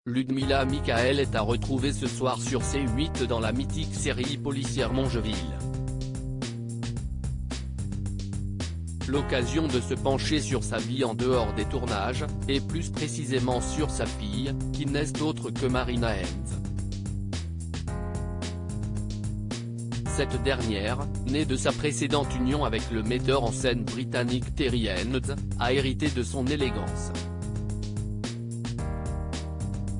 Ludmila Michael est à retrouver ce soir sur C8 dans la mythique série policière Mongeville. L'occasion de se pencher sur sa vie en dehors des tournages, et plus précisément sur sa fille, qui n'est autre que Marina Hens. Cette dernière, née de sa précédente union avec le metteur en scène britannique Terry Hens, a hérité de son élégance.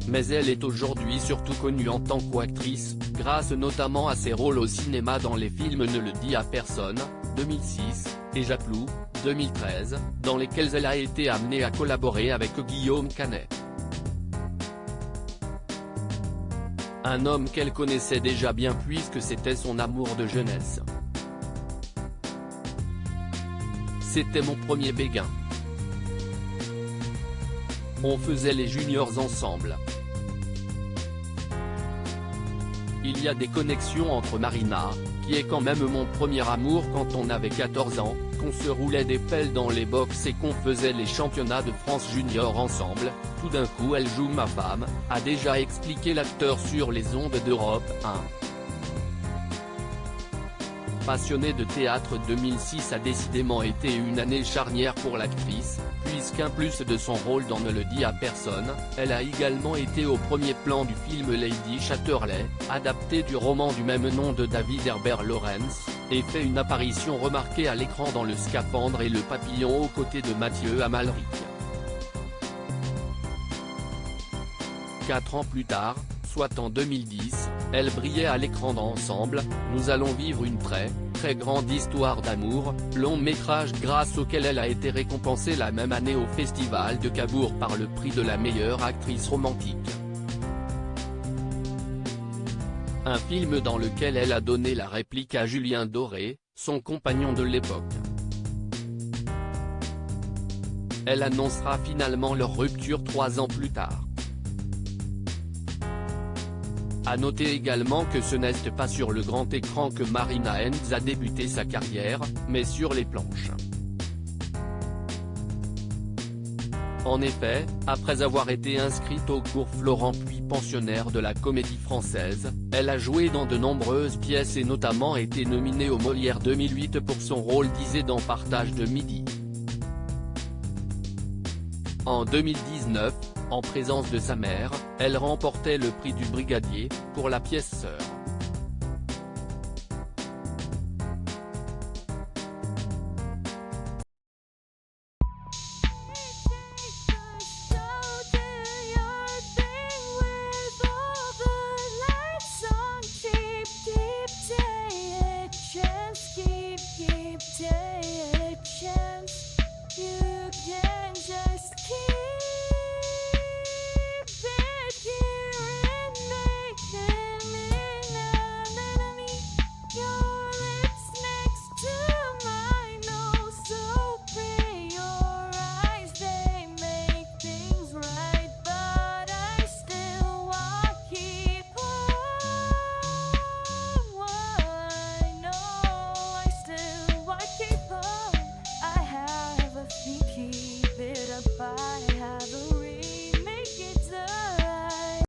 Mais elle est aujourd'hui surtout connue en tant qu'actrice, grâce notamment à ses rôles au cinéma dans les films Ne le dis à personne, 2006, et Japlou, 2013, dans lesquels elle a été amenée à collaborer avec Guillaume Canet. Un homme qu'elle connaissait déjà bien puisque c'était son amour de jeunesse. C'était mon premier béguin. On faisait les juniors ensemble. Il y a des connexions entre Marina, qui est quand même mon premier amour quand on avait 14 ans, qu'on se roulait des pelles dans les box et qu'on faisait les championnats de France junior ensemble, tout d'un coup elle joue ma femme, a déjà expliqué l'acteur sur les ondes d'Europe 1. Passionnée de théâtre, 2006 a décidément été une année charnière pour l'actrice, puisqu'en plus de son rôle dans Ne le dis à personne, elle a également été au premier plan du film Lady Chatterley, adapté du roman du même nom de David Herbert Lawrence, et fait une apparition remarquée à l'écran dans Le Scaphandre et Le Papillon aux côtés de Mathieu Amalric. 4 ans plus tard, soit en 2010, elle brillait à l'écran dans Ensemble, nous allons vivre une très grande histoire d'amour, long métrage grâce auquel elle a été récompensée la même année au Festival de Cabourg par le prix de la meilleure actrice romantique. Un film dans lequel elle a donné la réplique à Julien Doré, son compagnon de l'époque. Elle annoncera finalement leur rupture 3 ans plus tard. À noter également que ce n'est pas sur le grand écran que Marina Hens a débuté sa carrière, mais sur les planches. En effet, après avoir été inscrite au cours Florent puis pensionnaire de la Comédie Française, elle a joué dans de nombreuses pièces et notamment été nominée au Molière 2008 pour son rôle d'Isée dans Partage de midi. En 2019, en présence de sa mère, elle remportait le prix du Brigadier, pour la pièce Sœur.